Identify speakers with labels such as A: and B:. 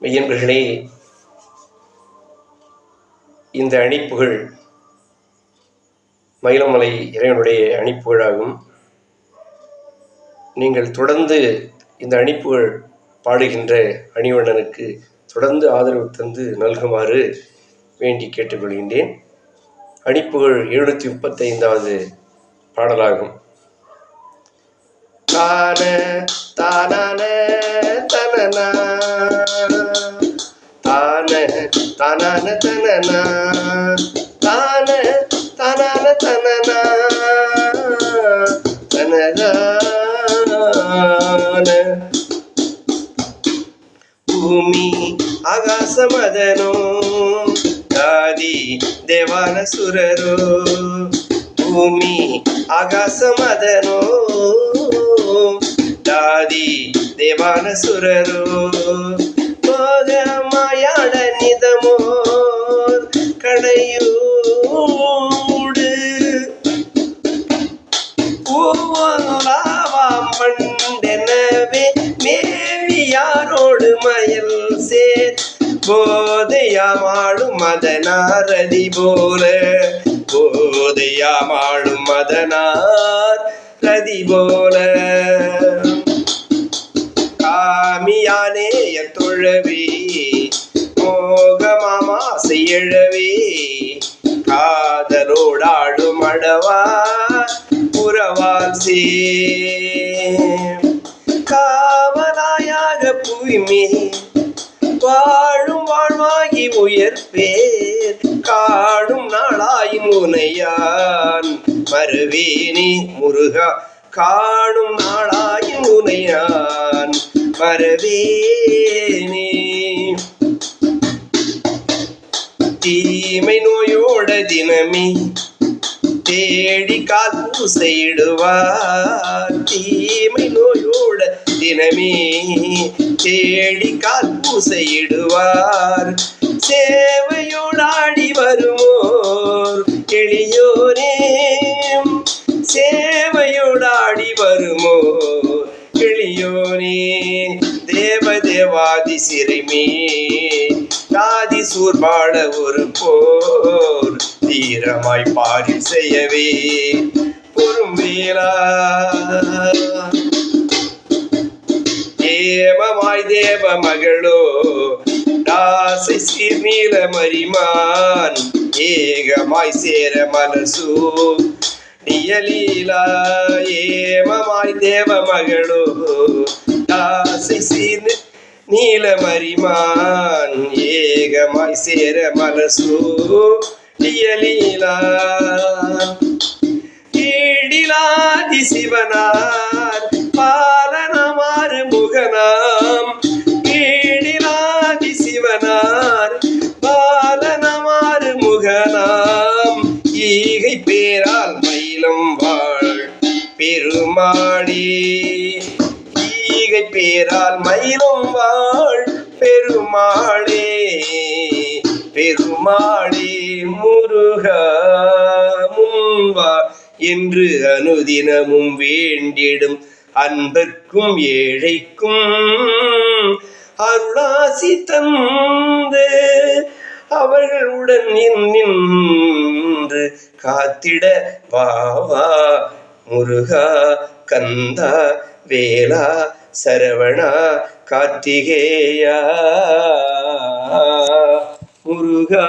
A: மெய்யன்பர்களே, இந்த அணிப்புகள் மயிலமலை இறைவனுடைய அணிப்புகளாகும். நீங்கள் தொடர்ந்து இந்த அணிப்புகள் பாடுகின்ற அணிவண்ணனுக்கு தொடர்ந்து ஆதரவு தந்து நல்குமாறு வேண்டி கேட்டுக்கொள்கின்றேன். அணிப்புகள் 735வது பாடலாகும். தான தானான தனனா தான தானான தனனா தான தானான தனனா தனதான பூமி ஆகாசமதனோ ஆதி தேவான சுரரோ ಭೂಮಿ ಆಕಾಶ ಮದನೋ ದಾದಿ ದೇವಾನ ಸುರರು ಹೋಗ ಮಾಯಾಡ ನಿದಮೋರ್ ಕಡೆಯೂಡು பூவலாவாம் மண்டெனவே மேவியாரோடு மயல் சேர் போதையாமாடும் மதனாரதி போல போதையாமாடும் மதனார் ரதி போல காமியானேய தொழவே மோகமாமா செய்யழவே காதலோடாடும் அடவா புறவால் சே காவலாயாக புய்மே வாழும் வாழ்வாகி உயர்பேர் காடும் நாளாயின் உனையான் மறுவேனே முருகா காடும் நாளாயின் உனையான் மறுவேனே தீமை நோயோட தினமே தேடி கால் பூசையிடுவார் தீமை நோயோட தினமே தேடி கால் பூசையிடுவார் சேவையோடாடி வருமோர் எளியோரே சேவையோடாடி வருமோர் எளியோனே தேவதேவாதி சிறுமி ஆதி சூர்பாட ஒரு போர் தீரமாய் பாரில் செய்யவே பொறும்பேலா ஏமமாய் தேவ மகளோ தாசை சீர்நீல மரிமான் ஏகமாய் சேர மனசு நியலீலா ஏமமாய் தேவ மகளோ தாசை சீர் நீலமரிமான் ஏகமாய் சேர மனசு நியலீலா ஈடிலாதி சிவனார் பாலனமாறு முகனாம் ஈடிலாதி சிவனார் பாலனமாறு முகனாம் ஈகை பேரால் மயிலம் வாழ் பெருமாளே ஈகை பேரால் மயிலும் வாழ் பெருமாளே பெருமாளே முருகா முன்வா என்று அனுதினமும் வேண்டிடும் அன்பர்க்கும் ஏழைக்கும் அருளாசி தந்து அவர்களுடன் நின்று காத்திட வாவா முருகா கந்தா வேலா சரவணா கார்த்திகேயா முருகா.